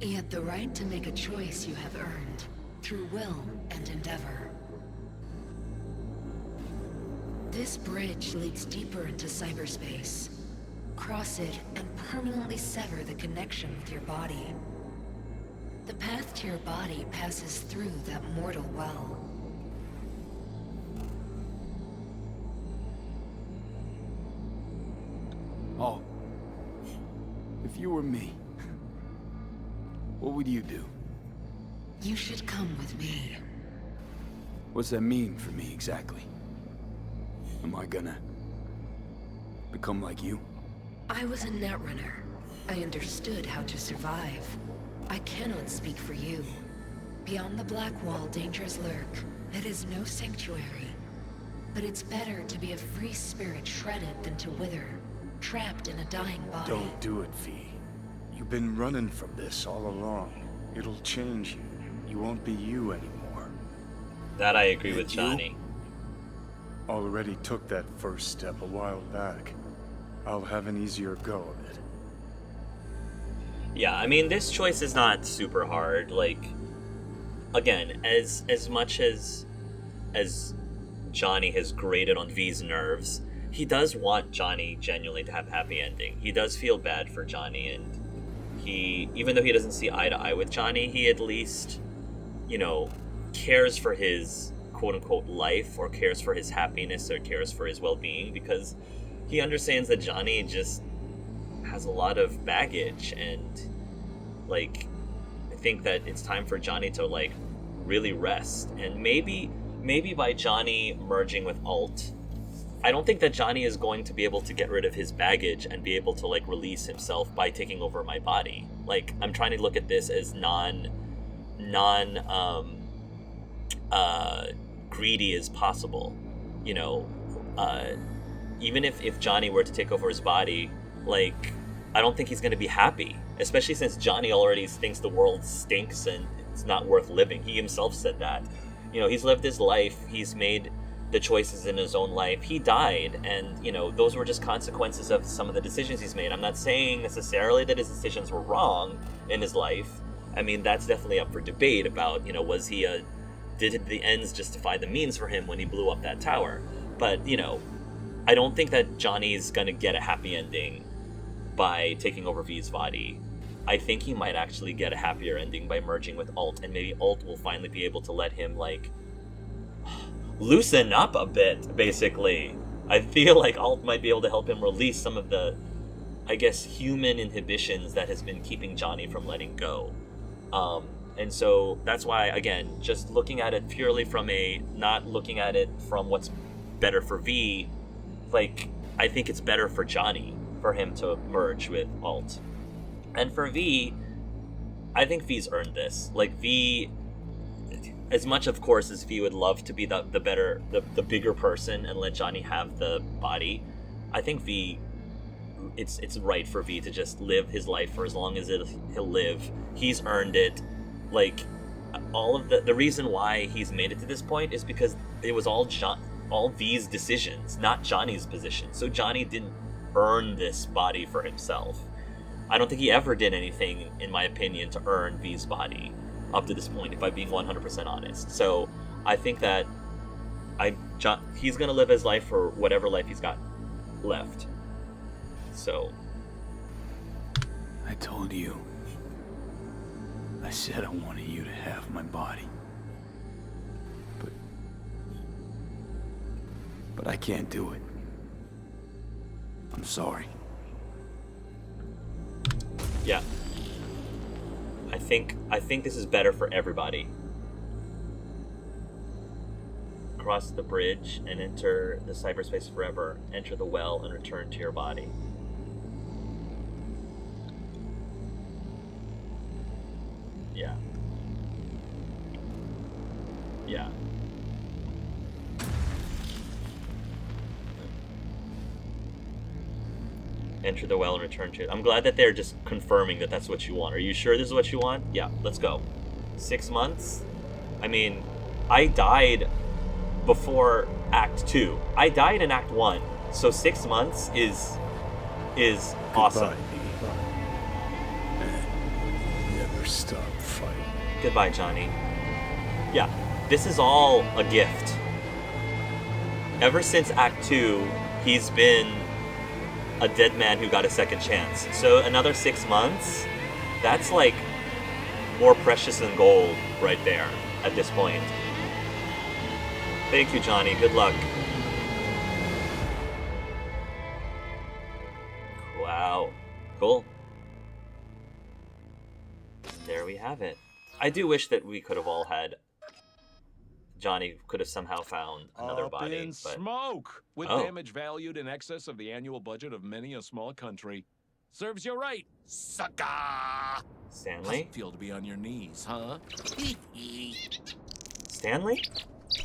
Yet the right to make a choice you have earned, through will and endeavor. This bridge leads deeper into cyberspace. Cross it and permanently sever the connection with your body. The path to your body passes through that mortal well. Oh. If you were me, what would you do? You should come with me. What's that mean for me exactly? Am I gonna become like you? I was a netrunner. I understood how to survive. I cannot speak for you. Beyond the Black Wall, dangers lurk. It is no sanctuary. But it's better to be a free spirit shredded than to wither, trapped in a dying body. Don't do it, V. You've been running from this all along. It'll change you. You won't be you anymore. That I agree with You Johnny. already took that first step a while back. I'll have an easier go of it. Yeah, I mean, this choice is not super hard. Like, again, as much as Johnny has grated on V's nerves, he does want Johnny genuinely to have a happy ending. He does feel bad for Johnny, and he, even though he doesn't see eye to eye with Johnny, he at least, cares for his quote-unquote life, or cares for his happiness, or cares for his well-being, because he understands that Johnny just has a lot of baggage, and, I think that it's time for Johnny to, really rest. And maybe by Johnny merging with Alt, I don't think that Johnny is going to be able to get rid of his baggage and be able to, release himself by taking over my body. I'm trying to look at this as greedy as possible. Even if Johnny were to take over his body, I don't think he's going to be happy, especially since Johnny already thinks the world stinks and it's not worth living. He himself said that. He's lived his life, he's made the choices in his own life. He died, and, those were just consequences of some of the decisions he's made. I'm not saying necessarily that his decisions were wrong in his life. I mean, that's definitely up for debate about, did the ends justify the means for him when he blew up that tower? But, I don't think that Johnny's gonna get a happy ending by taking over V's body. I think he might actually get a happier ending by merging with Alt, and maybe Alt will finally be able to let him, loosen up a bit, basically. I feel like Alt might be able to help him release some of the, human inhibitions that has been keeping Johnny from letting go. And so that's why, again, just looking at it purely from not looking at it from what's better for V, I think it's better for Johnny for him to merge with Alt. And for V, I think V's earned this. V, as much, of course, as V would love to be the bigger person and let Johnny have the body, I think V, it's right for V to just live his life for as long as he'll live. He's earned it. All of the reason why he's made it to this point is because it was all V's decisions, not Johnny's position. So Johnny didn't earn this body for himself. I don't think he ever did anything, in my opinion, to earn V's body up to this point, if I'm being 100% honest. So I think that he's going to live his life for whatever life he's got left. So. I told you. I said I wanted you to have my body. But I can't do it. I'm sorry. Yeah. I think this is better for everybody. Cross the bridge and enter the cyberspace forever. Enter the well and return to your body. Yeah. Yeah. Enter the well and return to it. I'm glad that they're just confirming that that's what you want. Are you sure this is what you want? Yeah, let's go. 6 months? I mean, I died before Act 2. I died in Act 1. So 6 months is awesome. Goodbye, V. And never stop fighting. Goodbye, Johnny. Yeah, this is all a gift. Ever since Act 2, he's been a dead man who got a second chance. So another 6 months, that's like more precious than gold right there at this point. Thank you, Johnny. Good luck. Wow. Cool. There we have it. I do wish that we could have all had... Johnny could have somehow found another Up body. in But... smoke! With damage valued in excess of the annual budget of many a small country. Serves you right, sucker! How's Stanley? it feel to be on your knees, huh? Stanley?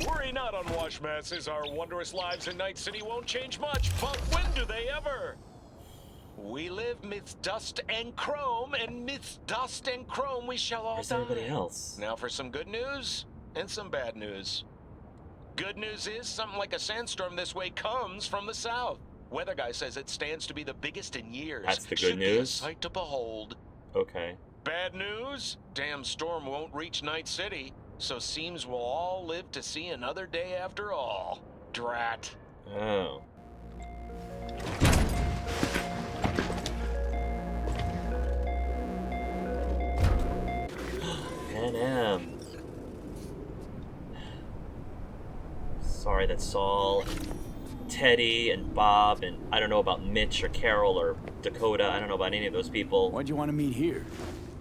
Worry not, unwashed masses. Our wondrous lives in Night City won't change much, but when do they ever? We live midst dust and chrome, and midst dust and chrome we shall all Where's die. everybody else? Now for some good news and some bad news. Good news is something like a sandstorm this way comes from the south. Weather guy says it stands to be the biggest in years. That's the good Should be a news? sight to behold. Okay. Bad news? Damn storm won't reach Night City, so seems we'll all live to see another day after all. Drat. Oh. Pan Am. Sorry that Saul, Teddy, and Bob, and I don't know about Mitch or Carol or Dakota. I don't know about any of those people. Why'd you want to meet here?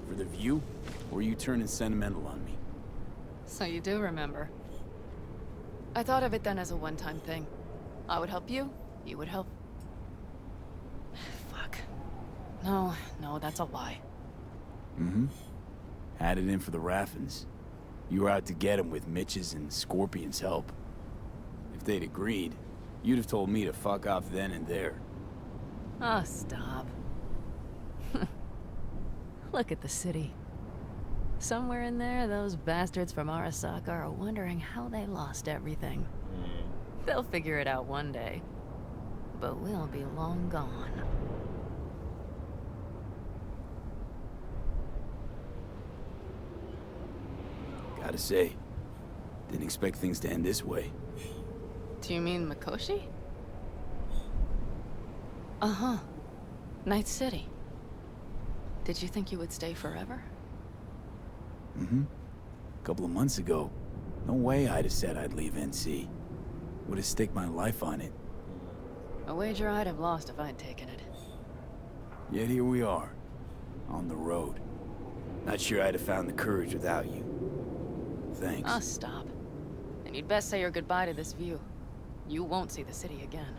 For the view? Or are you turning sentimental on me? So you do remember. I thought of it then as a one-time thing. I would help you, you would help... Fuck. No, that's a lie. Mm-hmm. Had it in for the Raffins. You were out to get him with Mitch's and Scorpion's help. If they'd agreed, you'd have told me to fuck off then and there. Oh, stop. Look at the city. Somewhere in there, those bastards from Arasaka are wondering how they lost everything. They'll figure it out one day. But we'll be long gone. Gotta say, didn't expect things to end this way. Do you mean Mikoshi? Uh-huh. Night City. Did you think you would stay forever? Mm-hmm. A couple of months ago, no way I'd have said I'd leave NC. Would have staked my life on it. A wager I'd have lost if I'd taken it. Yet here we are, on the road. Not sure I'd have found the courage without you. Thanks. Ah, stop. And you'd best say your goodbye to this view. You won't see the city again.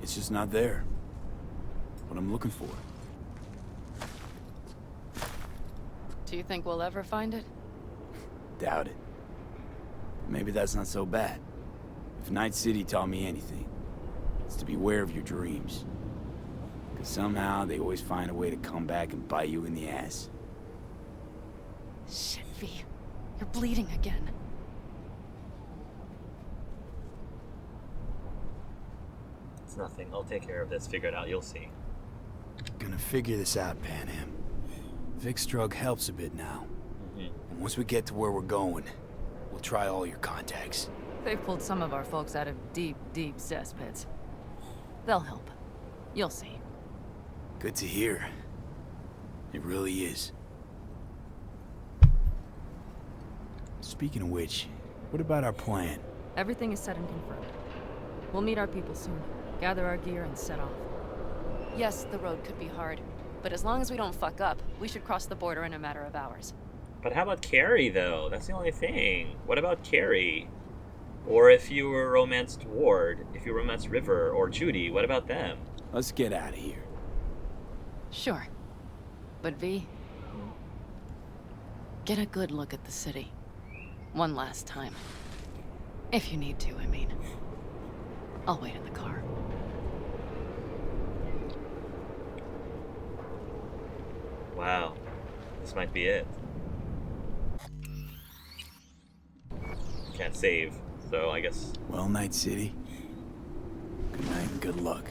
It's just not there. What I'm looking for. Do you think we'll ever find it? Doubt it. Maybe that's not so bad. If Night City taught me anything, it's to beware of your dreams. Because somehow they always find a way to come back and bite you in the ass. Shit, V. You're bleeding again. It's nothing. I'll take care of this. Figure it out. You'll see. Gonna figure this out, Pan Am. Vic's drug helps a bit now. And once we get to where we're going, we'll try all your contacts. They've pulled some of our folks out of deep, deep cesspits. They'll help. You'll see. Good to hear. It really is. Speaking of which, what about our plan? Everything is set and confirmed. We'll meet our people soon. Gather our gear and set off. Yes, the road could be hard, but as long as we don't fuck up, we should cross the border in a matter of hours. But how about Kerry, though? That's the only thing. What about Kerry? Or if you were romanced Ward, if you romanced River or Judy, what about them? Let's get out of here. Sure. But V, get a good look at the city. One last time. If you need to, I mean. I'll wait in the car. Wow. This might be it. Can't save. So I guess... Well, Night City. Good night and good luck.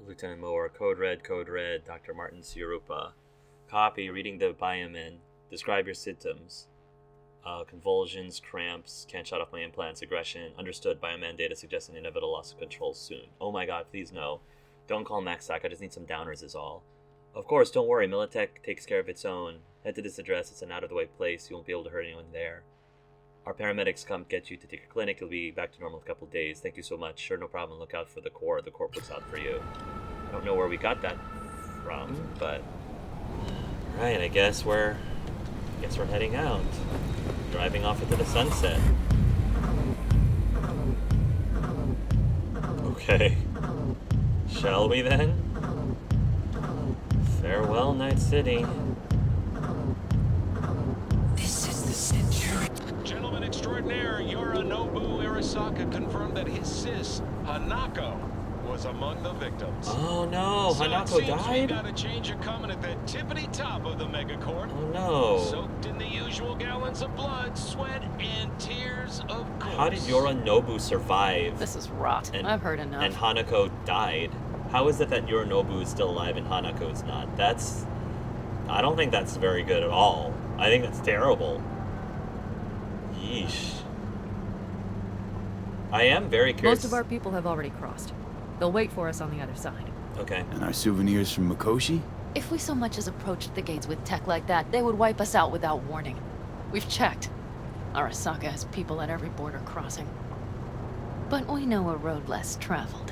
Lieutenant Moore, Code Red, Dr. Martin Sirupa. Copy, reading the biomen. Describe your symptoms. Convulsions, cramps, can't shut off my implants, aggression. Understood, bioman data suggesting inevitable loss of control soon. Oh my god, please no. Don't call MaxSac, I just need some downers is all. Of course, don't worry, Militech takes care of its own. Head to this address, it's an out-of-the-way place, you won't be able to hurt anyone there. Our paramedics come get you to take a clinic, you'll be back to normal in a couple of days. Thank you so much. Sure, no problem, look out for the Corps looks out for you. I don't know where we got that from, but... Alright, I guess we're heading out. Driving off into the sunset. Okay. Shall we then? Farewell, Night City. This is the century. Gentleman extraordinaire Yorinobu Arasaka confirmed that his sis, Hanako, was among the victims. Oh no, So it Hanako seems we died? got a change of coming at the tippity top of the megacorp. Oh no. Soaked in the usual gallons of blood, sweat, and tears of corpse. How did Yorinobu survive? This is rot. I've heard enough. And Hanako died. How is it that Yorinobu is still alive and Hanako is not? I don't think that's very good at all. I think that's terrible. Yeesh. I am very curious. Most of our people have already crossed. They'll wait for us on the other side. Okay. And our souvenirs from Mikoshi? If we so much as approached the gates with tech like that, they would wipe us out without warning. We've checked. Arasaka has people at every border crossing. But we know a road less traveled.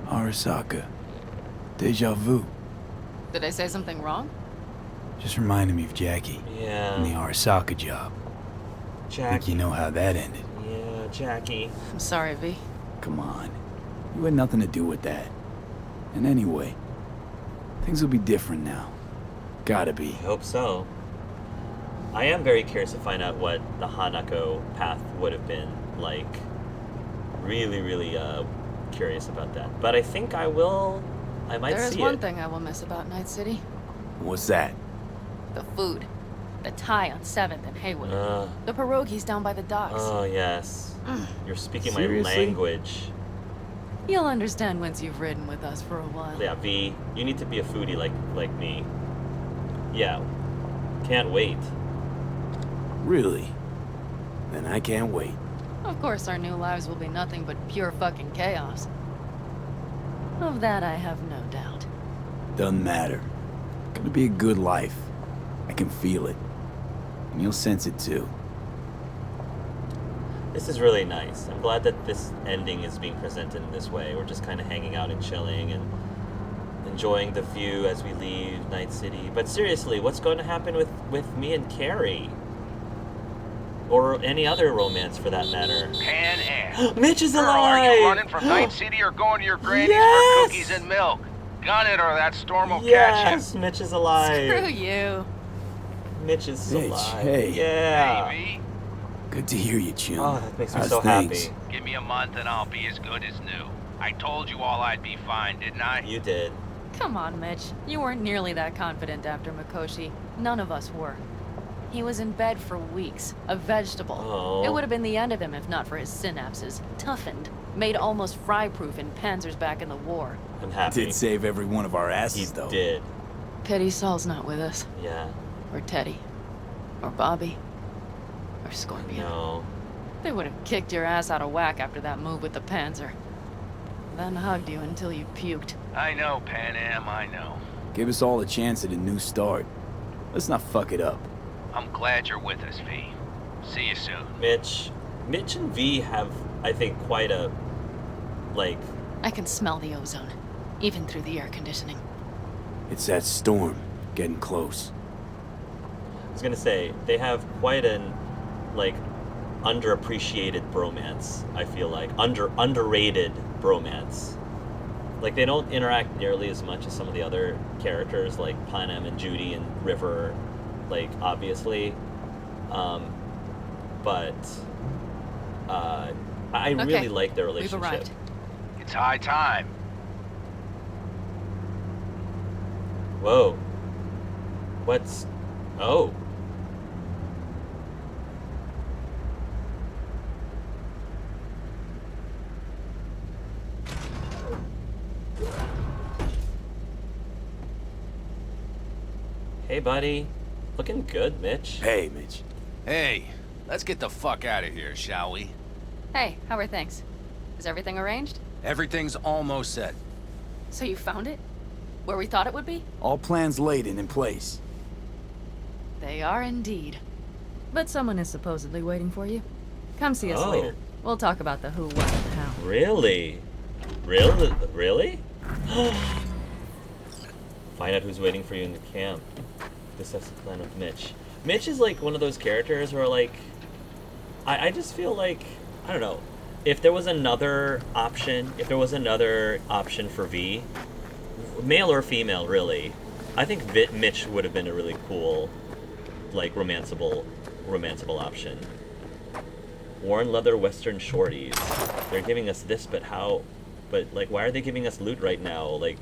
Arasaka. Deja vu. Did I say something wrong? Just reminded me of Jackie. Yeah. And the Arasaka job. Think you know how that ended. Yeah, Jackie. I'm sorry, V. Come on. You had nothing to do with that. And anyway, things will be different now. Gotta be. I hope so. I am very curious to find out what the Hanako path would have been like. Really, really curious about that. But I think I might There is see one it. thing I will miss about Night City. What's that? The food. The Thai on 7th and Haywood. Uh, The pierogies down by the docks. oh, yes. You're speaking my Seriously? language. You'll understand once you've ridden with us for a while. Yeah, V, you need to be a foodie like me. Yeah. Can't wait. Really? Then I can't wait. Of course, our new lives will be nothing but pure fucking chaos. Of that, I have no doubt. Doesn't matter. Gonna be a good life. I can feel it. And you'll sense it too. This is really nice. I'm glad that this ending is being presented in this way. We're just kind of hanging out and chilling and enjoying the view as we leave Night City. But seriously, what's going to happen with me and Kerry? Or any other romance for that matter. Pan Am. Mitch is Girl, alive! are you running from Night City or going to your granny's Yes! for cookies and milk? Gun it or that storm will catch Yes, Mitch is alive. Screw you. Mitch is Mitch, alive. hey. you. Yeah. Hey, Good to hear you, Chum. Oh, that makes me How's so things? happy. V, give me a month and I'll be as good as new. I told you all I'd be fine, didn't I? You did. Come on, Mitch. You weren't nearly that confident after Mikoshi. None of us were. He was in bed for weeks, a vegetable. Oh. It would have been the end of him if not for his synapses. Toughened, made almost fry-proof in Panzers back in the war. I'm happy. Did save every one of our He asses, though. did. Pity Saul's not with us. Yeah. Or Teddy. Or Bobby. Or Scorpion. No. They would have kicked your ass out of whack after that move with the Panzer. Then hugged you until you puked. I know, Pan Am, I know. Give us all a chance at a new start. Let's not fuck it up. I'm glad you're with us, V. See you soon. Mitch and V have, I think, quite a, like... I can smell the ozone, even through the air conditioning. It's that storm getting close. I was gonna say, they have quite an, like, underappreciated bromance, I feel like. Underrated bromance. Like, they don't interact nearly as much as some of the other characters, like Panem and Judy and River, like, obviously. But I really Okay, like their we've relationship. arrived. It's high time. Whoa. What's... Oh. Hey, buddy. Looking good, Mitch. Hey, Mitch. Hey, let's get the fuck out of here, shall we? Hey, how are things? Is everything arranged? Everything's almost set. So you found it? Where we thought it would be? All plans laid and in place. They are indeed. But someone is supposedly waiting for you. Come see us Oh. later. We'll talk about the who, what, and how. Really? Really? Really? Find out who's waiting for you in the camp. Discuss the plan with Mitch. Mitch is like one of those characters where like I just feel like I don't know. If there was another option for V, male or female really, I think Mitch would have been a really cool, like romanceable option. Worn leather Western shorties. They're giving us this, but how? But like, why are they giving us loot right now? Like,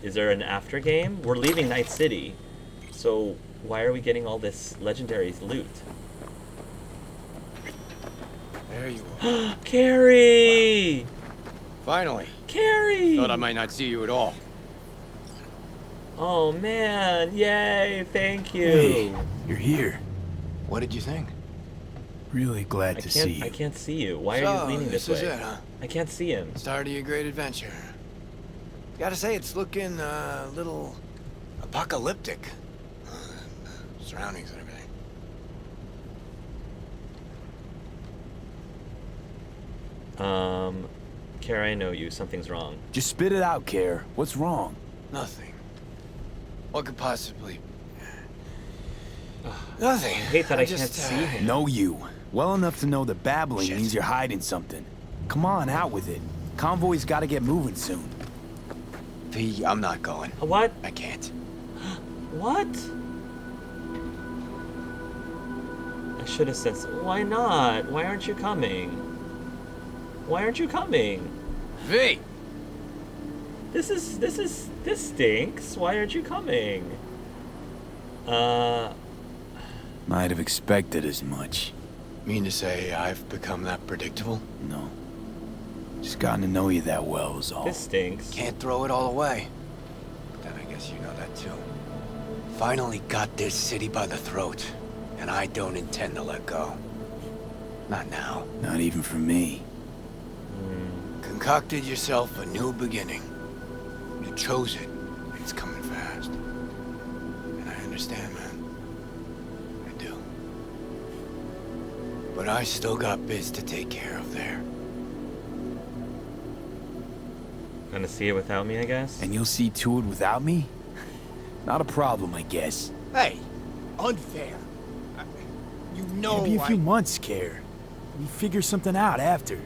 is there an after game? We're leaving Night City, so why are we getting all this legendary loot? There you are. Kerry! Finally. Kerry! Thought I might not see you at all. Oh man, yay, thank you. Hey, you're here. What did you think? Really glad to see you. I can't see you. Why are you leaning this way? This is it, huh? I can't see him. Start of your great adventure. Gotta say, it's looking a little apocalyptic. Surroundings and everything. Kerry, I know you. Something's wrong. Just spit it out, Care. What's wrong? Nothing. What could possibly... Nothing. I hate that I just, can't see him. Know you. Well enough to know that babbling Shit. means you're hiding something. Come on, out with it. Convoy's gotta get moving soon. V, I'm not going. What? I can't. What? I should have said so. Why not? Why aren't you coming? Why aren't you coming? V! This stinks. Why aren't you coming? Might have expected as much. Mean to say I've become that predictable? No. Just gotten to know you that well is all. This stinks. Can't throw it all away. But then I guess you know that too. Finally got this city by the throat, and I don't intend to let go. Not now. Not even for me. Concocted yourself a new beginning. You chose it. It's coming fast. And I understand, man. I do. But I still got biz to take care of there. Gonna see it without me, I guess? And you'll see to it without me? Not a problem, I guess. Hey! Unfair. You know Maybe a few months, Care. We figure something out after.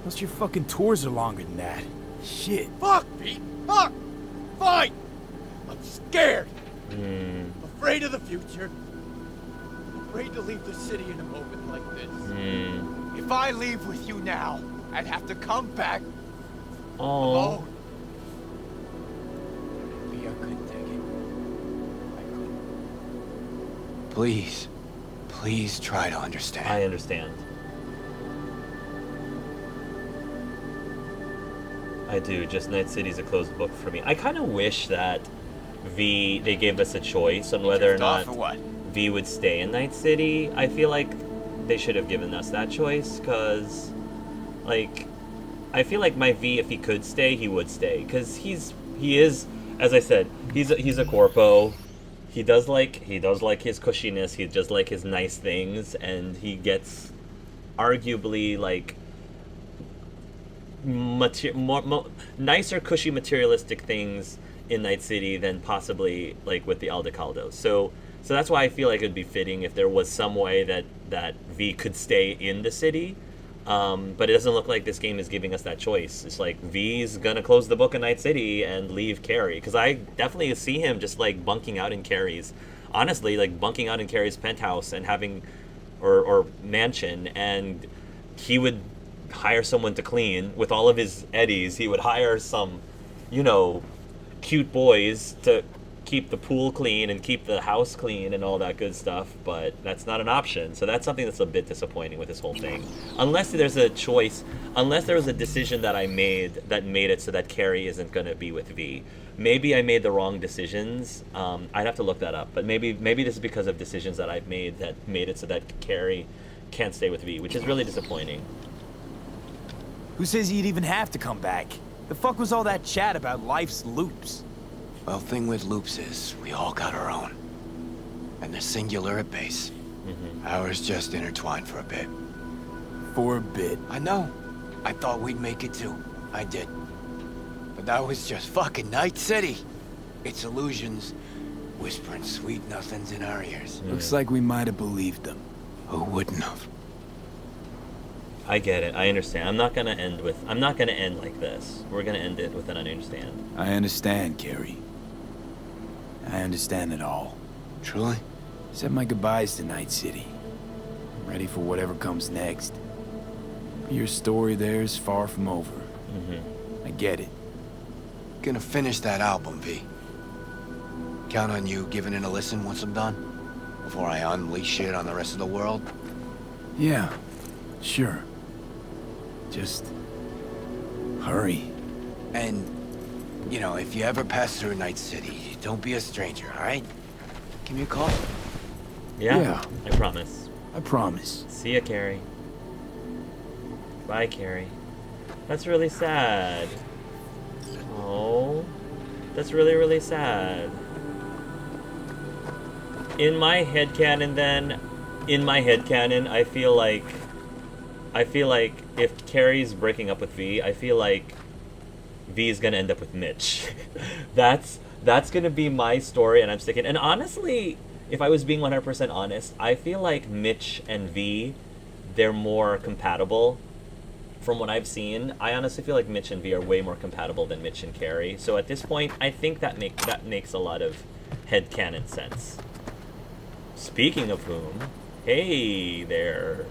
Plus your fucking tours are longer than that. Shit. Fuck, Pete! Fuck! Fine! I'm scared! Afraid of the future. Afraid to leave the city in a moment like this. If I leave with you now, I'd have to come back Oh. alone. V, I couldn't take it. I couldn't. Please try to understand. I understand. I do. Just Night City's a closed book for me. I kind of wish that they gave us a choice on whether or not Off or what? V would stay in Night City. I feel like they should have given us that choice, because, like, I feel like my V, if he could stay, he would stay, because he is, as I said, he's a corpo. He does like his cushiness. He does like his nice things, and he gets arguably like nicer, cushy, materialistic things in Night City than possibly like with the Aldecaldos. So that's why I feel like it'd be fitting if there was some way that V could stay in the city. But it doesn't look like this game is giving us that choice. It's like V's gonna close the book in Night City and leave Kerry, because I definitely see him just like bunking out in Kerry's, honestly, like bunking out in Kerry's penthouse and having or mansion and he would hire someone to clean. With all of his eddies, he would hire some, you know, cute boys to keep the pool clean and keep the house clean and all that good stuff, but that's not an option. So that's something that's a bit disappointing with this whole thing. Unless there's a choice, unless there was a decision that I made that made it so that Kerry isn't going to be with V. Maybe I made the wrong decisions. I'd have to look that up, but maybe this is because of decisions that I've made that made it so that Kerry can't stay with V, which is really disappointing. Who says you'd even have to come back? The fuck was all that chat about life's loops? Well, thing with loops is, we all got our own. And they're singular at base. Ours just intertwined for a bit. For a bit. I know. I thought we'd make it too. I did. But that was just fucking Night City. Its illusions, whispering sweet nothings in our ears. Looks like we might have believed them. Who wouldn't have? I get it. I understand. I'm not gonna end like this. We're gonna end it with an I understand. I understand, Kerry. I understand it all. Truly? Said my goodbyes to Night City. I'm ready for whatever comes next. Your story there is far from over. I get it. Gonna finish that album, V. Count on you giving it a listen once I'm done? Before I unleash it on the rest of the world? Yeah, sure. Just hurry. And, you know, if you ever pass through Night City, don't be a stranger, alright? Give me a call. Yeah, I promise. I promise. See ya, Kerry. Bye, Kerry. That's really sad. Oh, that's really, really sad. In my headcanon then, I feel like if Kerry's breaking up with V, I feel like V's gonna end up with Mitch. That's gonna be my story, and I'm sticking. And honestly, if I was being 100% honest, I feel like Mitch and V, they're more compatible. From what I've seen, I honestly feel like Mitch and V are way more compatible than Mitch and Kerry. So at this point, I think that makes a lot of headcanon sense. Speaking of whom, hey there,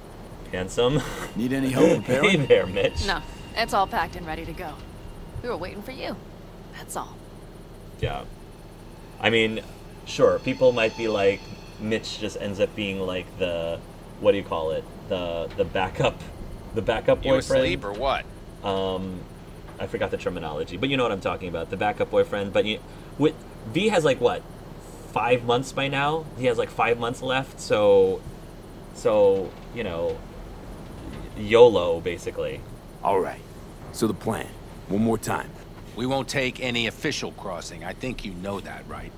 handsome. Need any help repairing? Hey there, Mitch. No, it's all packed and ready to go. We were waiting for you. That's all. Yeah. I mean, sure, people might be like, Mitch just ends up being like the, what do you call it? The backup boyfriend. You asleep or what? I forgot the terminology, but you know what I'm talking about. The backup boyfriend. But V has like what, 5 months by now? He has like 5 months left, so you know, YOLO basically. All right. So the plan. One more time. We won't take any official crossing. I think you know that, right?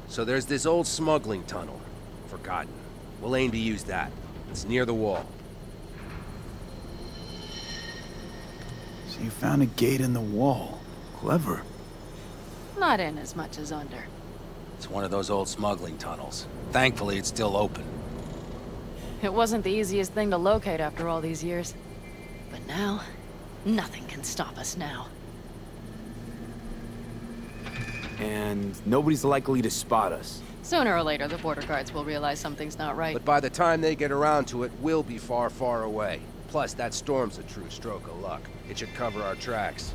So there's this old smuggling tunnel. Forgotten. We'll aim to use that. It's near the wall. So you found a gate in the wall. Clever. Not in as much as under. It's one of those old smuggling tunnels. Thankfully, it's still open. It wasn't the easiest thing to locate after all these years. But now, nothing can stop us now. And nobody's likely to spot us. Sooner or later, the border guards will realize something's not right. But by the time they get around to it, we'll be far, far away. Plus, that storm's a true stroke of luck. It should cover our tracks.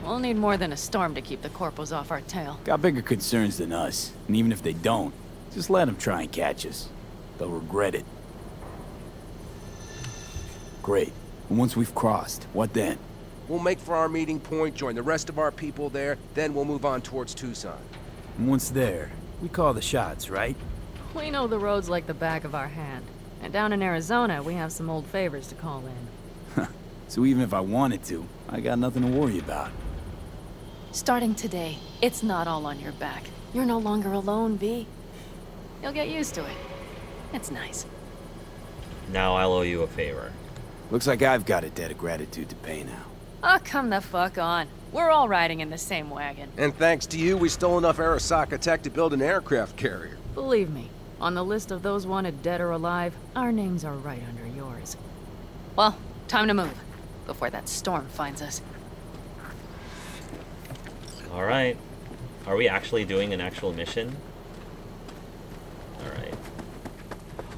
We'll need more than a storm to keep the corpos off our tail. Got bigger concerns than us. And even if they don't, just let them try and catch us. They'll regret it. Great. And once we've crossed, what then? We'll make for our meeting point, join the rest of our people there, then we'll move on towards Tucson. And once there, we call the shots, right? We know the roads like the back of our hand. And down in Arizona, we have some old favors to call in. So even if I wanted to, I got nothing to worry about. Starting today, it's not all on your back. You're no longer alone, V. You'll get used to it. It's nice. Now I'll owe you a favor. Looks like I've got a debt of gratitude to pay now. Oh, come the fuck on. We're all riding in the same wagon. And thanks to you, we stole enough Arasaka tech to build an aircraft carrier. Believe me, on the list of those wanted dead or alive, our names are right under yours. Well, time to move, before that storm finds us. Alright. Are we actually doing an actual mission? Alright.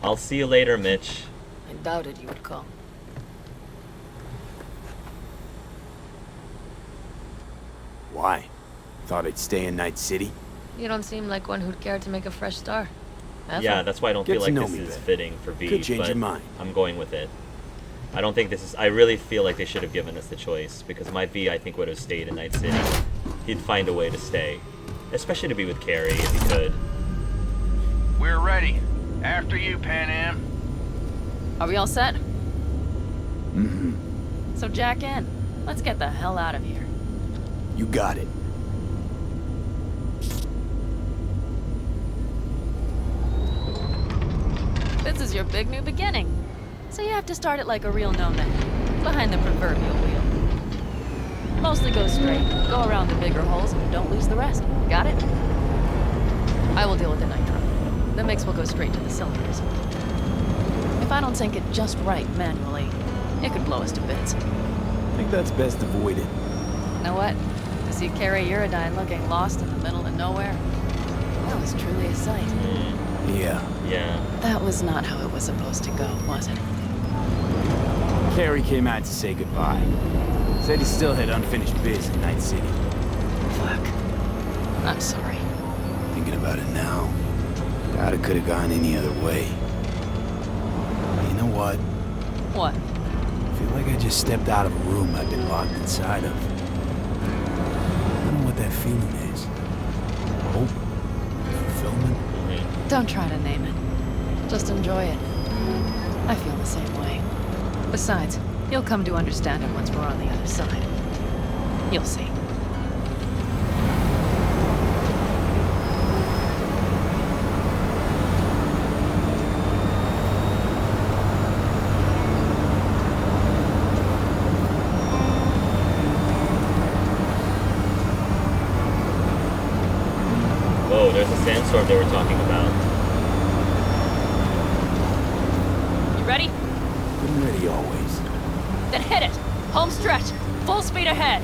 I'll see you later, Mitch. I doubted you would come. Why? Thought I'd stay in Night City? You don't seem like one who'd care to make a fresh start. Yeah, that's why I don't Get feel to like know this me is better. fitting for V. Could change but your mind. I'm going with it. I don't think this is. I really feel like they should have given us the choice because my V, I think, would have stayed in Night City. He'd find a way to stay, especially to be with Kerry if he could. We're ready. After you, Pan Am. Are we all set? Mm-hmm. So jack in. Let's get the hell out of here. You got it. This is your big new beginning. So you have to start it like a real nomad, behind the proverbial wheel. Mostly go straight, go around the bigger holes, and don't lose the rest. Got it? I will deal with the nitro. The mix will go straight to the cylinders. If I don't sync it just right manually, it could blow us to bits. I think that's best avoided. You know what? To see Kerry Uridine looking lost in the middle of nowhere, that was truly a sight. Yeah. Yeah. That was not how it was supposed to go, was it? Kerry came out to say goodbye. Said he still had unfinished biz in Night City. Fuck. I'm sorry. Thinking about it now, doubt it could have gone any other way. You know what? What? I feel like I just stepped out of a room I've been locked inside of. I don't know what that feeling is. Hope? Fulfillment? Don't try to name it. Just enjoy it. I feel the same way. Besides, you'll come to understand it once we're on the other side. You'll see. Whoa, there's a sandstorm they were talking about. You ready? I'm ready always. Then hit it! Home stretch! Full speed ahead!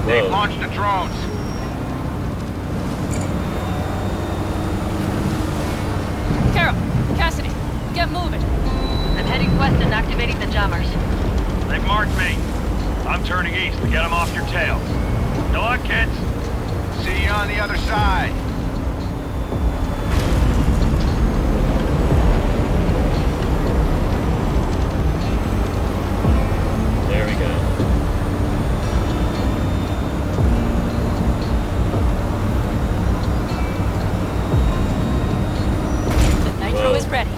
They've Whoa. launched the drones. Carol! Cassidy! Get moving! I'm heading west and activating the jammers. They've marked me. I'm turning east to get them off your tails. Good luck, kids. See you on the other side. There we go. The nitro Whoa. is ready.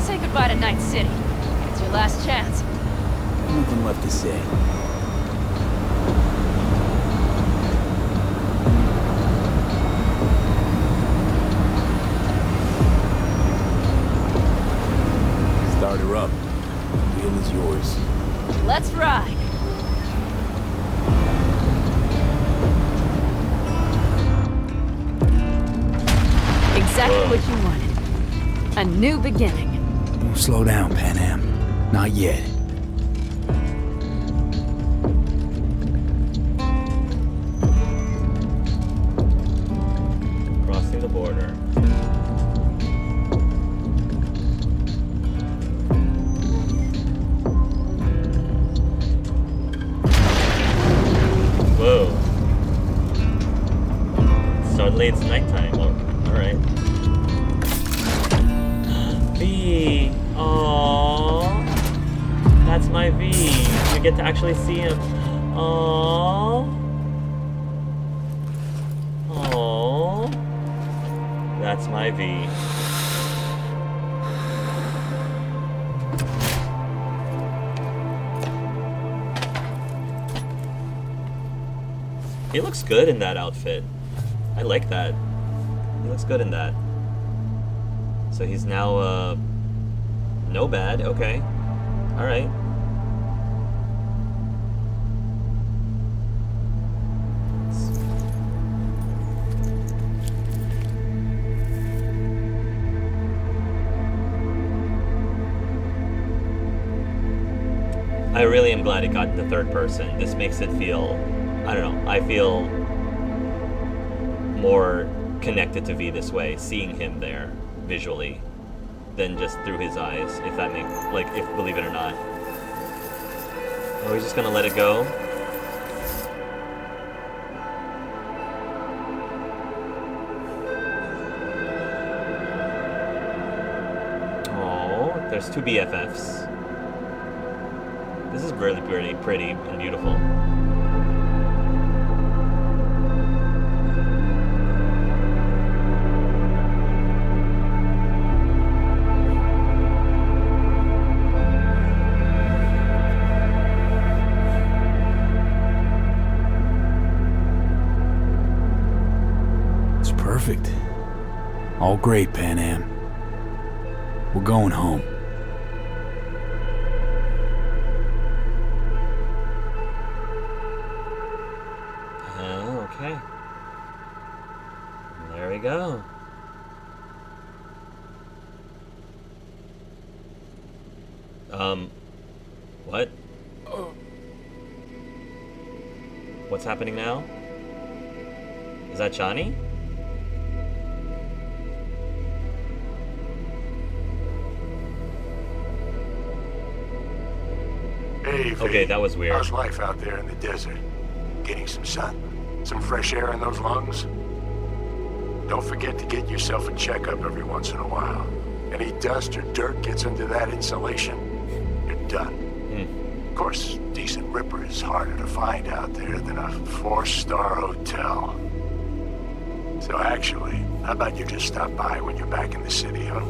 Say goodbye to Night City. It's your last chance. Nothing left to say. Start her up. The wheel is yours. Let's ride! Exactly what you wanted. A new beginning. Don't slow down, Pan Am. Not yet. Crossing the border. Whoa. Suddenly it's nighttime. Alright. V. Aww. That's my V. We get to actually see him. Aww. Aww. That's my V. He looks good in that outfit. I like that. He looks good in that. So he's now, no bad. Okay. Alright. I really am glad it got into third person. This makes it feel, I don't know, I feel more connected to V this way, seeing him there visually. than just through his eyes, if that makes, like, if, believe it or not. Oh, he's just gonna let it go? Oh, there's two BFFs. This is really pretty and beautiful. Perfect. All great, Pan Am. We're going home. Okay. There we go. What? What's happening now? Is that Johnny? Hey, V. Okay, that was weird. How's life out there in the desert? Getting some sun? Some fresh air in those lungs? Don't forget to get yourself a checkup every once in a while. Any dust or dirt gets into that insulation, you're done. Of course, decent ripper is harder to find out there than a 4-star hotel. So actually, how about you just stop by when you're back in the city, huh?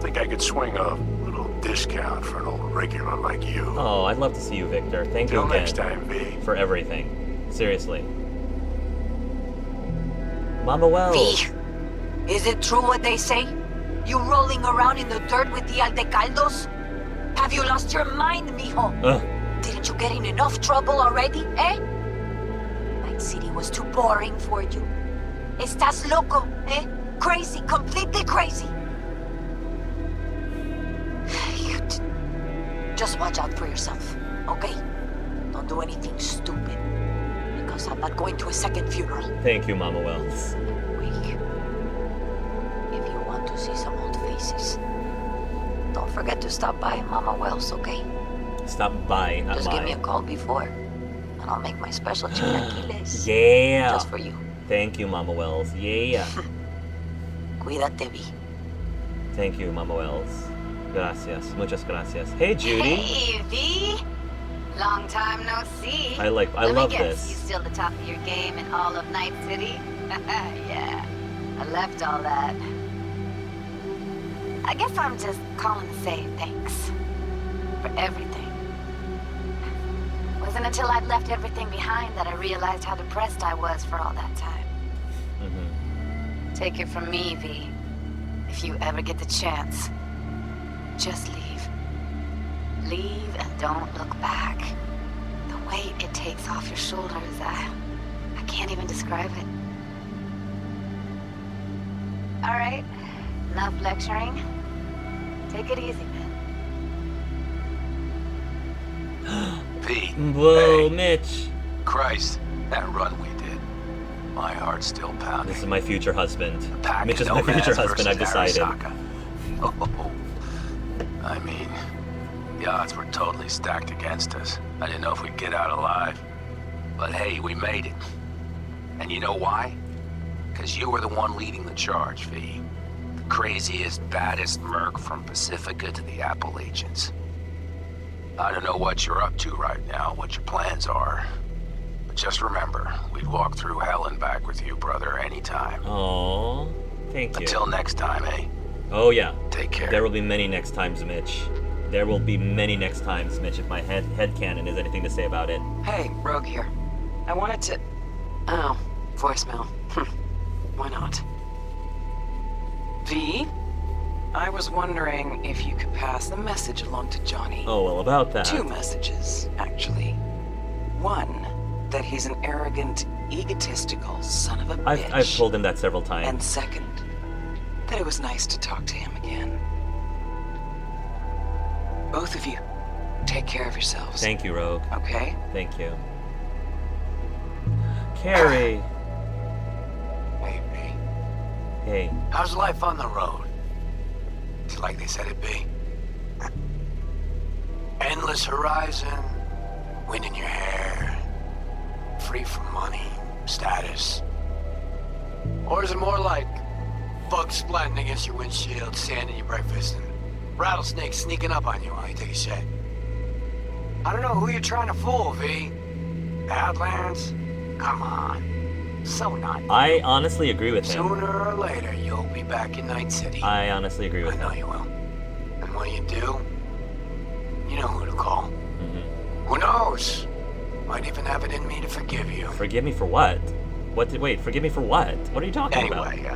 Think I could swing a little discount for an old regular like you. Oh, I'd love to see you, Victor. Thank you Till again next time, V. for everything. Seriously. Mama Wells. V, is it true what they say? You rolling around in the dirt with the Aldecaldos? Have you lost your mind, mijo? Didn't you get in enough trouble already, eh? Night City was too boring for you. Estás loco, eh? Crazy, completely crazy. Just watch out for yourself, okay? Don't do anything stupid. Because I'm not going to a second funeral. Thank you, Mama Wells. Weak. If you want to see some old faces, don't forget to stop by Mama Wells, okay? Stop by, not Just by. give me a call before, and I'll make my special chilaquiles. Yeah. Just for you. Thank you, Mama Wells. Yeah. Cuídate, V. Thank you, Mama Wells. Gracias. Muchas gracias. Hey, Judy. Hey, V. Long time no see. I Let love me guess, this. You still the top of your game in all of Night City? Yeah, I left all that. I guess I'm just calling to say thanks for everything. Wasn't until I'd left everything behind that I realized how depressed I was for all that time. Take it from me, V. If you ever get the chance, just leave. Leave and don't look back. The weight it takes off your shoulders, I can't even describe it. All right, enough lecturing. Take it easy, man. Pete. Whoa, hey. Mitch. Christ, that run we did. My heart's still pounding. This is my future husband. Pack Mitch is of my nomads future husband, I've versus decided. Arasaka. Oh, I mean, the odds were totally stacked against us. I didn't know if we'd get out alive. But hey, we made it. And you know why? Because you were the one leading the charge, V. The craziest, baddest merc from Pacifica to the Appalachians. I don't know what you're up to right now, what your plans are. But just remember, we'd walk through hell and back with you, brother, anytime. Aww, thank you. Until next time, eh? Oh yeah. Take care. There will be many next times, Mitch. There will be many next times, Mitch, if my headcanon has anything to say about it. Hey, Rogue here. I wanted to... Oh, voicemail. Why not? V? I was wondering if you could pass the message along to Johnny. Oh, well, about that. 2 messages, actually. One, that he's an arrogant, egotistical son of a bitch. I've told him that several times. And second, that it was nice to talk to him again. Both of you, take care of yourselves. Thank you, Rogue. Okay? Thank you. Kerry. Hey, V. Hey. How's life on the road? It's like they said it'd be. Endless horizon, wind in your hair, free from money, status. Or is it more like bugs splatting against your windshield, sand in your breakfast, and rattlesnakes sneaking up on you while you take a shit? I don't know who you're trying to fool, V. Badlands? Come on. So not. I honestly agree with him. Sooner or later, you'll be back in Night City. I honestly agree with him. I know you will. And when you do, you know who to call. Who knows? Might even have it in me to forgive you. Forgive me for what? Wait, forgive me for what? What are you talking about? Anyway,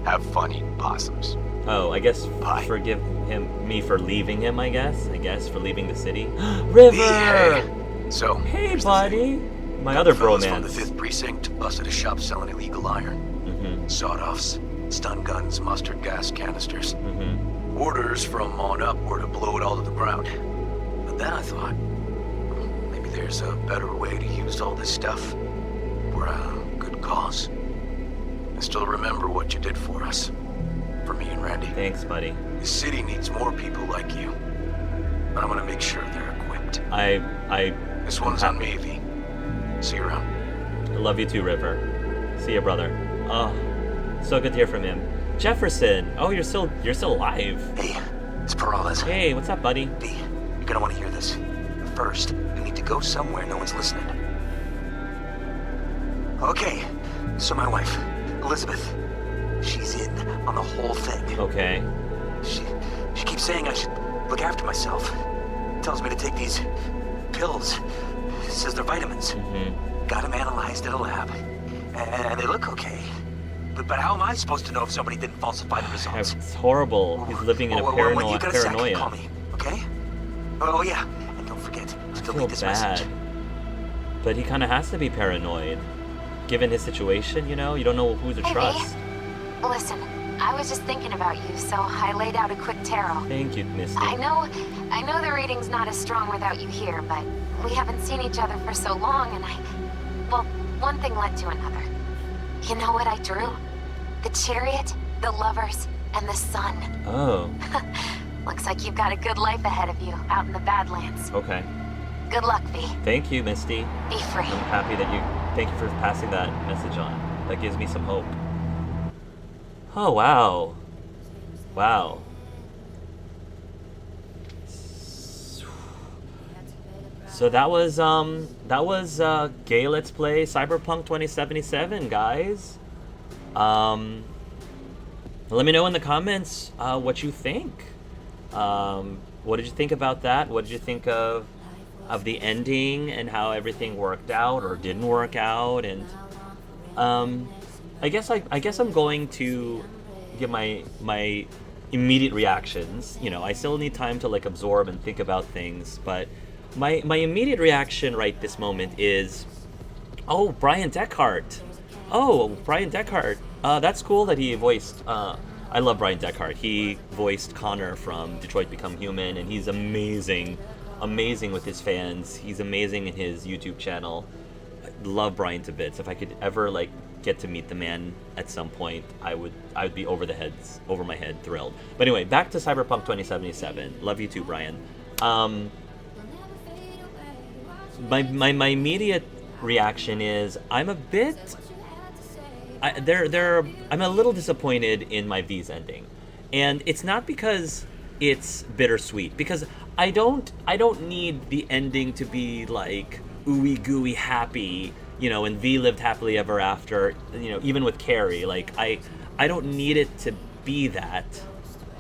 have fun eating possums. Oh, I guess Bye. forgive me for leaving him, I guess, for leaving the city. River! Hey. So, hey, buddy. My other fellas bromance. from the 5th Precinct busted a shop selling illegal iron. Sawed-offs, stun guns, mustard gas canisters. Orders from on up were to blow it all to the ground. But then I thought, maybe there's a better way to use all this stuff for a good cause. I still remember what you did for us. For me and Randy. Thanks, buddy. The city needs more people like you. But I'm gonna make sure they're equipped. This one's on me, V. See you around. I love you too, River. See ya, brother. Oh, so good to hear from him. Jefferson. Oh, you're still alive. Hey, it's Peralez. Hey, what's up, buddy? V, you're gonna want to hear this. First, you need to go somewhere no one's listening. Okay, so my wife, Elizabeth, she's in on the whole thing. Okay. She keeps saying I should look after myself. Tells me to take these pills. Says they're vitamins. Got them analyzed at a lab. And they look okay. But how am I supposed to know if somebody didn't falsify the results? It's horrible. He's living in a You paranoia. got a second, call me, okay? Oh yeah, and don't forget to delete this message. But he kind of has to be paranoid. Given his situation, you know? You don't know who to trust. Listen, I was just thinking about you, so I laid out a quick tarot. Thank you, Misty. I know the reading's not as strong without you here, but we haven't seen each other for so long, and well, one thing led to another. You know what I drew? The chariot, the lovers, and the sun. Oh. Looks like you've got a good life ahead of you out in the Badlands. Okay. Good luck, V. Thank you, Misty. Be free. I'm happy that you... Thank you for passing that message on. That gives me some hope. Oh, wow. Wow. So that was Gay Let's Play Cyberpunk 2077, guys. Let me know in the comments what you think. What did you think about that? What did you think of the ending and how everything worked out or didn't work out? And I guess I'm going to give my immediate reactions. You know, I still need time to like absorb and think about things, but my immediate reaction right this moment is, oh, Brian Deckhart. Oh, Brian Deckhart. That's cool that he voiced. I love Brian Deckhart. He voiced Connor from Detroit Become Human, and he's amazing with his fans. He's amazing in his YouTube channel. I love Brian to bits. If I could ever like get to meet the man at some point, I would be over my head thrilled. But anyway, back to Cyberpunk 2077. Love you too, Brian. My immediate reaction is I'm a bit. I'm a little disappointed in my V's ending, and it's not because it's bittersweet. Because I don't need the ending to be like ooey gooey happy, you know, and V lived happily ever after, you know, even with Kerry. Like I don't need it to be that.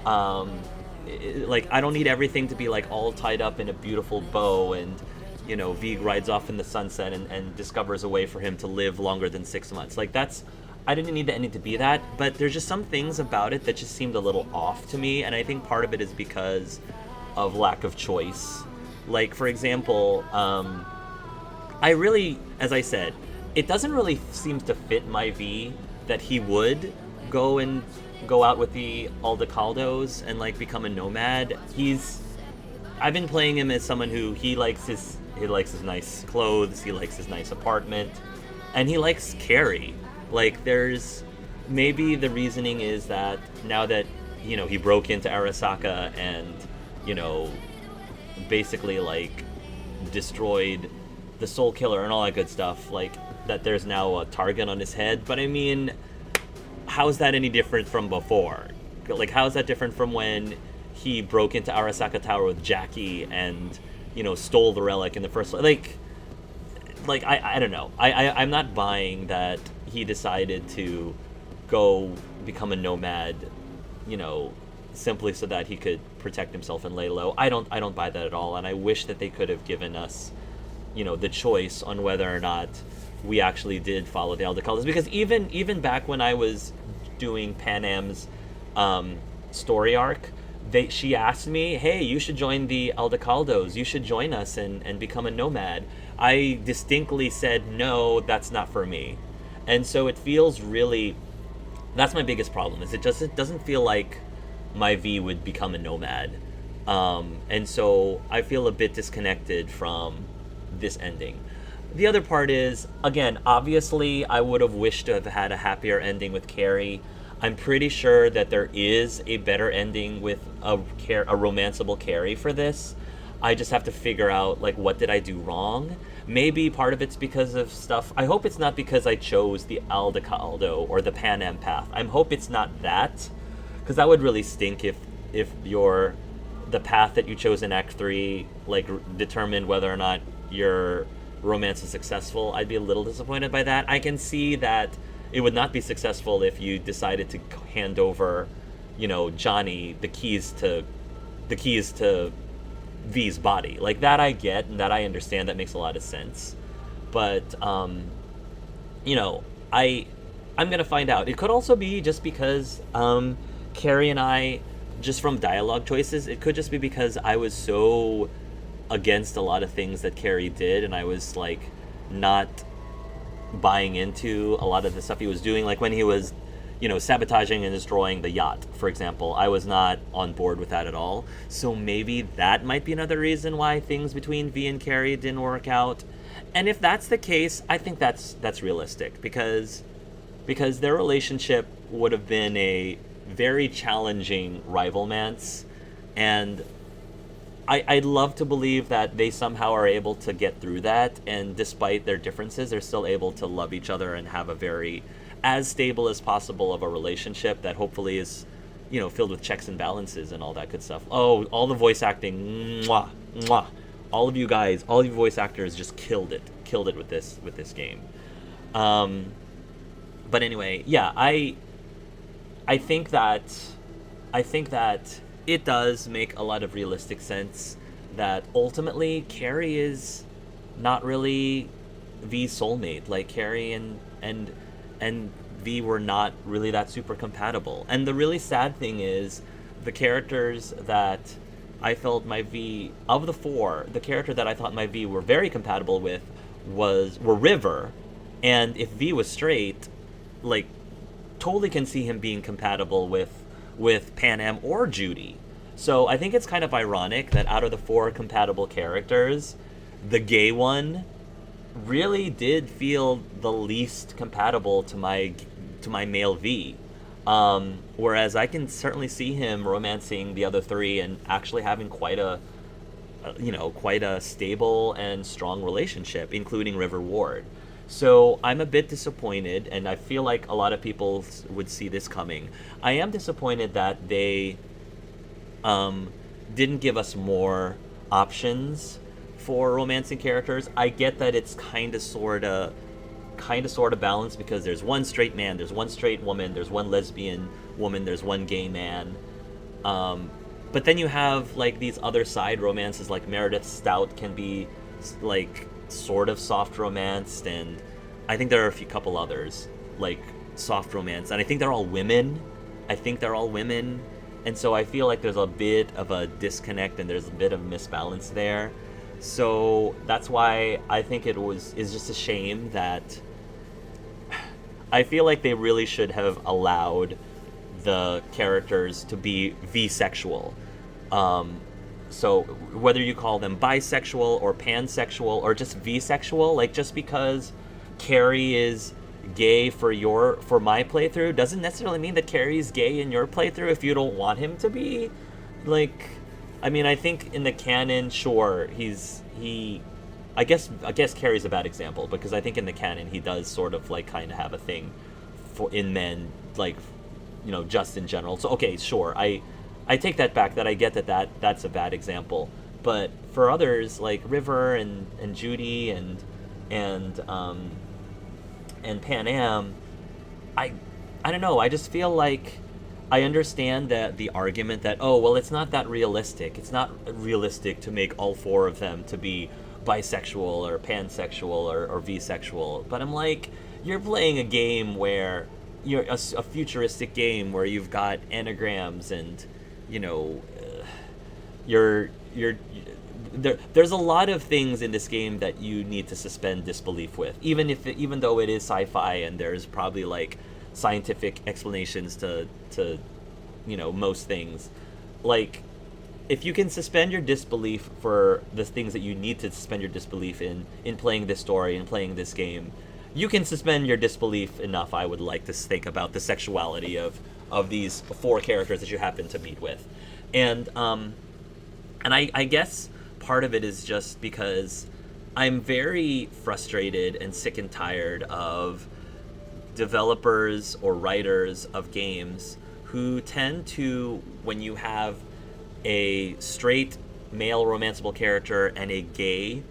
Like I don't need everything to be like all tied up in a beautiful bow and, you know, V rides off in the sunset and discovers a way for him to live longer than 6 months. Like I didn't need the ending to be that, but there's just some things about it that just seemed a little off to me, and I think part of it is because of lack of choice. Like, for example, I really, as I said, it doesn't really seem to fit my V that he would go out with the Aldecaldos and like become a nomad. I've been playing him as someone who he likes his nice clothes, he likes his nice apartment, and he likes Kerry. Like, maybe the reasoning is that now that you know, he broke into Arasaka and, you know, basically, like, destroyed the Soul Killer and all that good stuff, like, that there's now a target on his head. But I mean, how is that any different from before? Like, how is that different from when he broke into Arasaka Tower with Jackie and, you know, stole the relic in the first... Like I don't know. I'm not buying that he decided to go become a nomad, you know, simply so that he could protect himself and lay low. I don't buy that at all, and I wish that they could have given us, you know, the choice on whether or not we actually did follow the Aldecaldos. Because even back when I was doing Panam's story arc, she asked me, hey, you should join the Aldecaldos. You should join us and become a nomad. I distinctly said, no, that's not for me. And so it feels really... That's my biggest problem, is it doesn't feel like my V would become a nomad. And so I feel a bit disconnected from this ending. The other part is, again, obviously I would have wished to have had a happier ending with Kerry. I'm pretty sure that there is a better ending with a romanceable Kerry for this. I just have to figure out, like, what did I do wrong? Maybe part of it's because of stuff... I hope it's not because I chose the Aldecaldo or the Pan Am path. I hope it's not that, because that would really stink if the path that you chose in Act 3, like, determined whether or not your romance is successful. I'd be a little disappointed by that. I can see that it would not be successful if you decided to hand over, you know, Johnny the keys to V's body. Like, that I get and that I understand. That makes a lot of sense. But you know, I'm gonna find out. It could also be just because Kerry and I, just from dialogue choices, it could just be because I was so against a lot of things that Kerry did, and I was, like, not buying into a lot of the stuff he was doing. Like, when he was, you know, sabotaging and destroying the yacht, for example, I was not on board with that at all. So maybe that might be another reason why things between V and Kerry didn't work out. And if that's the case, I think that's realistic, because their relationship would have been a very challenging rivalmance, and I'd love to believe that they somehow are able to get through that, and despite their differences, they're still able to love each other and have a very as stable as possible of a relationship that hopefully is, you know, filled with checks and balances and all that good stuff. Oh, all the voice acting, mwah, mwah. All of you guys, all of you voice actors just killed it with this game. But anyway, yeah, I think that it does make a lot of realistic sense that ultimately Kerry is not really V's soulmate. Like, Kerry and V were not really that super compatible. And the really sad thing is, the characters that I felt my V, of the four, the character that I thought my V were very compatible with were River. And if V was straight, like, totally can see him being compatible with Pan Am or Judy. So I think it's kind of ironic that out of the four compatible characters, the gay one really did feel the least compatible to my male V. Whereas I can certainly see him romancing the other three and actually having quite a stable and strong relationship, including River Ward. So I'm a bit disappointed, and I feel like a lot of people would see this coming. I am disappointed that they didn't give us more options for romancing characters. I get that it's kind of sort of balanced, because there's one straight man, there's one straight woman, there's one lesbian woman, there's one gay man. But then you have, like, these other side romances, like Meredith Stout can be, like, sort of soft romanced, and I think there are a couple others, like, soft romance, and I think they're all women. And so I feel like there's a bit of a disconnect and there's a bit of misbalance there. So that's why I think it's just a shame that I feel like they really should have allowed the characters to be V-sexual. So whether you call them bisexual or pansexual or just V-sexual, like, just because Kerry is gay for my playthrough doesn't necessarily mean that Kerry's gay in your playthrough if you don't want him to be. Like, I mean, I think in the canon, sure, I guess Kerry's a bad example, because I think in the canon he does sort of like kind of have a thing in men, like, you know, just in general. So okay, sure, I take that back, that I get that's a bad example. But for others like River and Judy and Pan Am, I don't know, I just feel like I understand that the argument that, oh, well, it's not that realistic. It's not realistic to make all 4 of them to be bisexual or pansexual or bisexual. But I'm like, you're playing a game where you're a futuristic game where you've got anagrams and, you know, there's a lot of things in this game that you need to suspend disbelief with, even though it is sci-fi and there's probably like scientific explanations to you know, most things. Like, if you can suspend your disbelief for the things that you need to suspend your disbelief in playing this story and playing this game, you can suspend your disbelief enough, I would like to think, about the sexuality of these 4 characters that you happen to meet with. And I guess part of it is just because I'm very frustrated and sick and tired of developers or writers of games who tend to, when you have a straight male romanceable character and a gay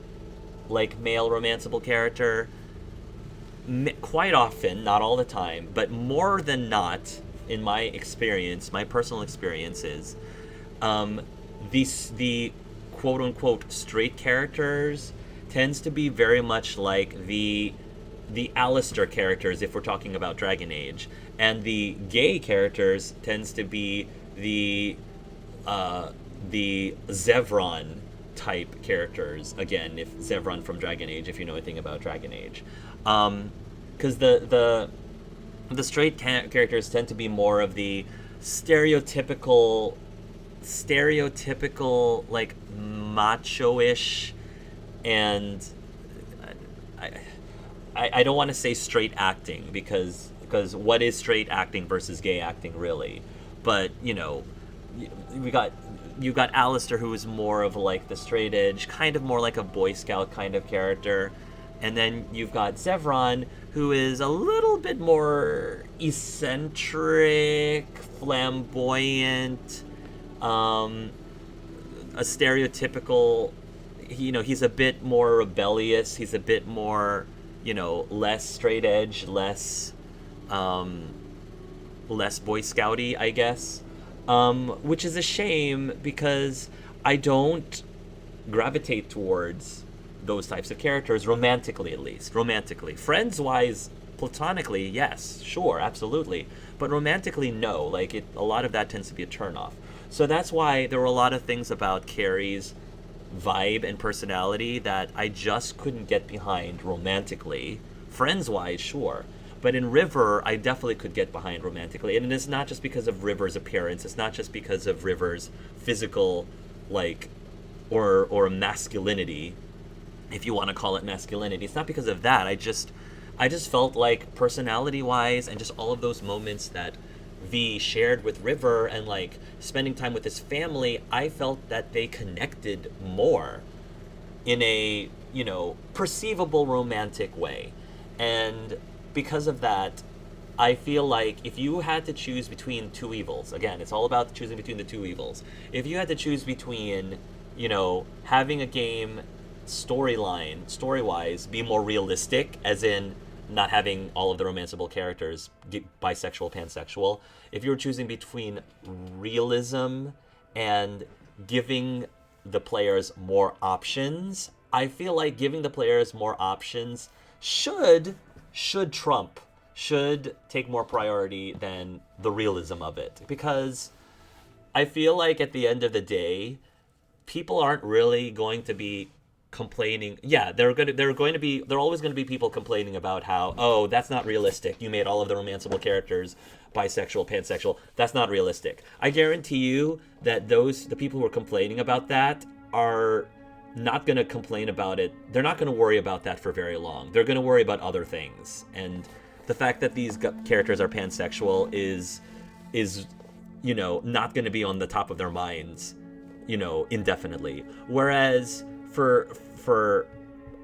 like male romanceable character, quite often, not all the time, but more than not, in my experience, my personal experiences, the quote-unquote straight characters tends to be very much like the Alistair characters, if we're talking about Dragon Age, and the gay characters tends to be the Zevran type characters. Again, if Zevran from Dragon Age, if you know anything about Dragon Age, because the straight characters tend to be more of the stereotypical like macho-ish, and I don't want to say straight acting, because what is straight acting versus gay acting, really? But, you know, you've got Alistair, who is more of like the straight edge, kind of more like a Boy Scout kind of character, and then you've got Zevran, who is a little bit more eccentric, flamboyant, a stereotypical, you know, he's a bit more rebellious, he's a bit more, you know, less straight edge, less Boy Scouty, I guess, which is a shame, because I don't gravitate towards those types of characters, romantically, at least. Romantically. Friends-wise, platonically, yes, sure, absolutely. But romantically, no. Like, a lot of that tends to be a turnoff. So that's why there were a lot of things about Kerry's vibe and personality that I just couldn't get behind romantically. Friends-wise, sure. But in River, I definitely could get behind romantically. And it's not just because of River's appearance. It's not just because of River's physical, like, or masculinity, if you want to call it masculinity. It's not because of that. I just felt like personality-wise, and just all of those moments that V shared with River, and like spending time with his family, I felt that they connected more in a, you know, perceivable romantic way. And because of that, I feel like if you had to choose between 2 evils, again, it's all about choosing between the 2 evils. If you had to choose between, you know, having a game story-wise, be more realistic, as in not having all of the romanceable characters bisexual, pansexual. If you were choosing between realism and giving the players more options, I feel like giving the players more options should take more priority than the realism of it. Because I feel like at the end of the day, people aren't really going to be complaining. Yeah, they're always going to be people complaining about how, oh, that's not realistic. You made all of the romanceable characters bisexual, pansexual. That's not realistic. I guarantee you that the people who are complaining about that are not going to complain about it. They're not going to worry about that for very long. They're going to worry about other things. And the fact that these characters are pansexual is you know, not going to be on the top of their minds, you know, indefinitely. Whereas for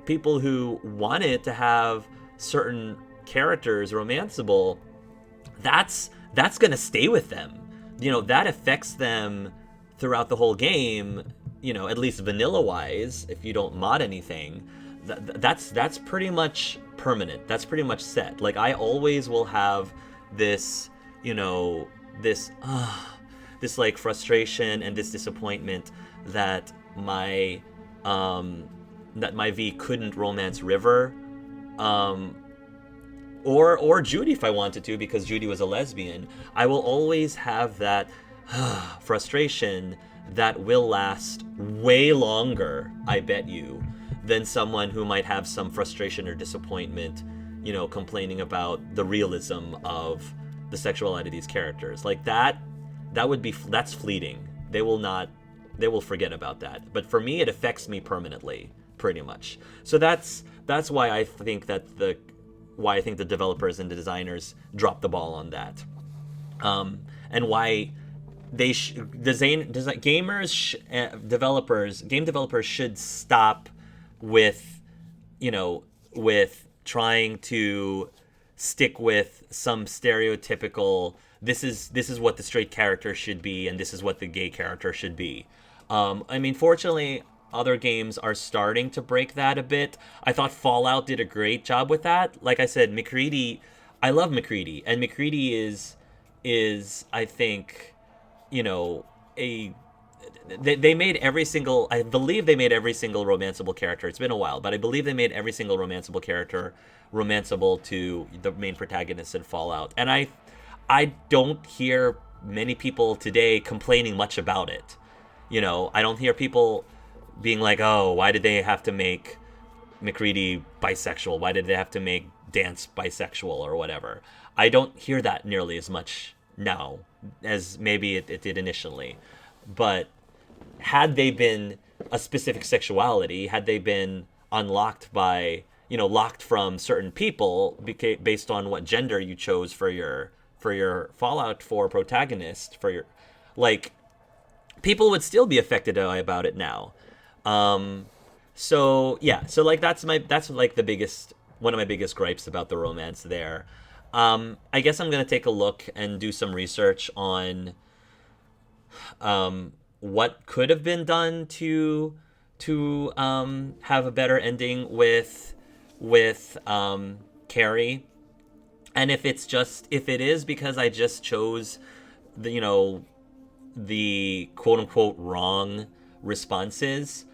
people who wanted to have certain characters romanceable, that's going to stay with them. You know, that affects them throughout the whole game, you know, at least vanilla wise, if you don't mod anything. That's pretty much permanent. That's pretty much set. Like, I always will have this, you know, this like frustration and this disappointment that my V couldn't romance River, or Judy if I wanted to, because Judy was a lesbian. I will always have that frustration that will last way longer, I bet you, than someone who might have some frustration or disappointment, you know, complaining about the realism of the sexuality of these characters. Like that's fleeting. They will forget about that. But for me, it affects me permanently, pretty much. So that's why I think the developers and the designers dropped the ball on that, and why they game developers should stop with trying to stick with some stereotypical, this is what the straight character should be and this is what the gay character should be. I mean, fortunately, other games are starting to break that a bit. I thought Fallout did a great job with that. Like I said, McCready, I love McCready, and McCready is I think, you know, they made every single, I believe they made every single romanceable character. It's been a while, but I believe they made every single romanceable character romanceable to the main protagonist in Fallout. And I don't hear many people today complaining much about it. You know, I don't hear people being like, oh, why did they have to make McCready bisexual? Why did they have to make Dance bisexual or whatever? I don't hear that nearly as much now as maybe it did initially. But had they been a specific sexuality, had they been unlocked by, you know, locked from certain people based on what gender you chose for your Fallout 4 protagonist, for your, like, people would still be affected about it now. So yeah, so like that's like the biggest, one of my biggest gripes about the romance there. I guess I'm gonna take a look and do some research on what could have been done to have a better ending with Kerry, and if it is because I just chose the quote unquote wrong responses,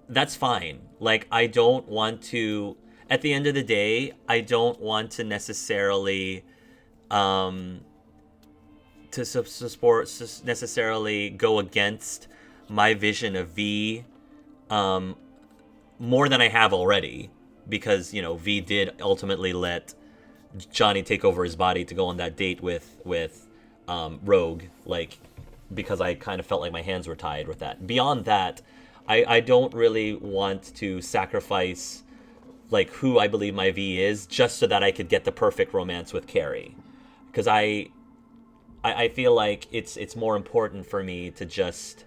that's fine. Like, I don't want to, at the end of the day, I don't want to necessarily necessarily go against my vision of V more than I have already, because, you know, V did ultimately let Johnny take over his body to go on that date with Rogue, like, because I kind of felt like my hands were tied with that. Beyond that, I don't really want to sacrifice, like, who I believe my V is just so that I could get the perfect romance with Kerry. Because I feel like it's more important for me to just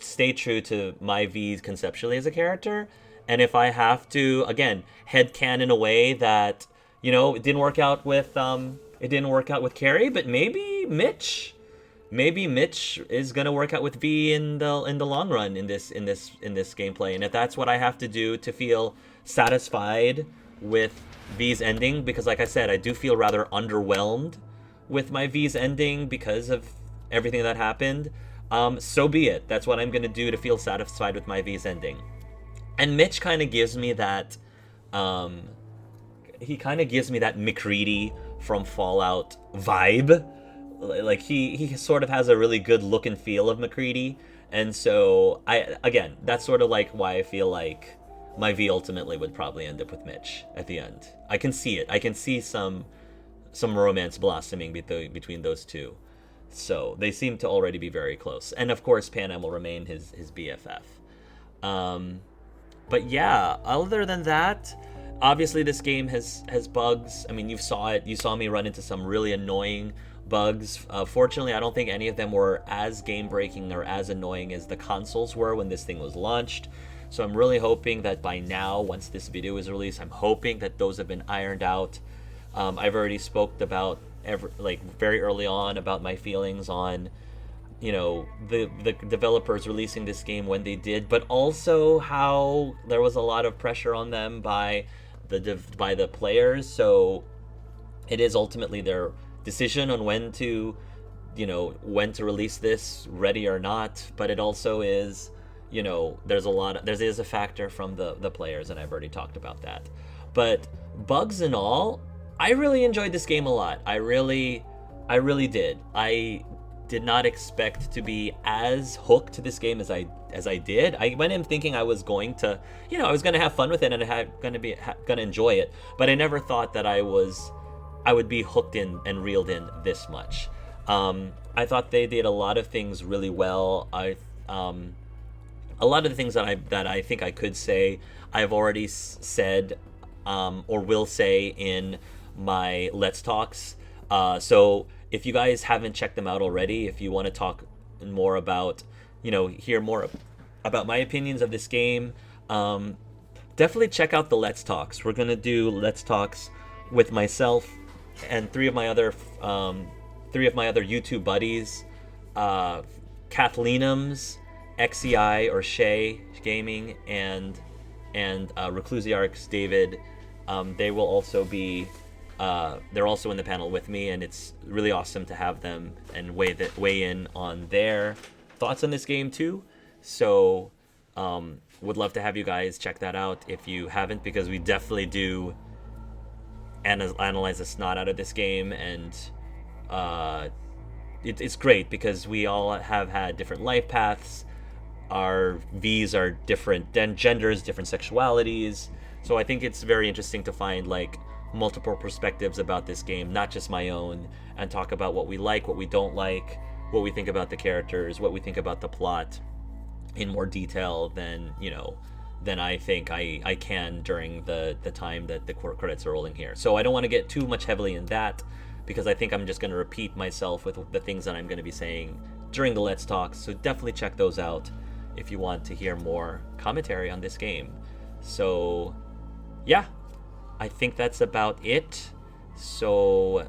stay true to my V conceptually as a character. And if I have to, again, headcanon away that, you know, it didn't work out with Kerry, but maybe Mitch is gonna work out with V in the long run in this gameplay. And if that's what I have to do to feel satisfied with V's ending, because like I said, I do feel rather underwhelmed with my V's ending because of everything that happened, so be it. That's what I'm gonna do to feel satisfied with my V's ending. And Mitch kind of gives me that McCready from Fallout vibe. Like, he sort of has a really good look and feel of McCready, and so that's sort of like why I feel like my V ultimately would probably end up with Mitch at the end. I can see it. I can see some romance blossoming between those two. So they seem to already be very close, and of course Panam will remain his BFF. But yeah, other than that, Obviously, this game has bugs. I mean, you saw me run into some really annoying bugs. Fortunately, I don't think any of them were as game-breaking or as annoying as the consoles were when this thing was launched. So I'm really hoping that by now, once this video is released, I'm hoping that those have been ironed out. I've already spoke about very early on about my feelings on, you know, the developers releasing this game when they did, but also how there was a lot of pressure on them by the players. So it is ultimately their decision on when to release this, ready or not. But it also is, you know, there is a factor from the players, and I've already talked about that. But bugs and all, I really enjoyed this game a lot. I really did. I did not expect to be as hooked to this game as I did. I went in thinking I was going to, you know, I was going to have fun with it and going to enjoy it, but I never thought that I would be hooked in and reeled in this much. I thought they did a lot of things really well. A lot of the things that I think I could say, I've already said or will say in my Let's Talks. So if you guys haven't checked them out already, if you want to talk more about, you know, hear more about my opinions of this game, definitely check out the Let's Talks. We're going to do Let's Talks with myself and three of my other YouTube buddies, Kathleenums, XEI or Shay Gaming, and Reclusiarch's David. They will also be they're also in the panel with me, and it's really awesome to have them and weigh in on their thoughts on this game too. So would love to have you guys check that out if you haven't, because we definitely do analyze the snot out of this game, and it's great because we all have had different life paths. Our V's are different genders, different sexualities. So I think it's very interesting to find like multiple perspectives about this game, not just my own, and talk about what we like, what we don't like, what we think about the characters, what we think about the plot in more detail than I think I can during the time that the credits are rolling here. So I don't want to get too much heavily in that, because I think I'm just going to repeat myself with the things that I'm going to be saying during the Let's Talks. So definitely check those out if you want to hear more commentary on this game. So yeah, I think that's about it. So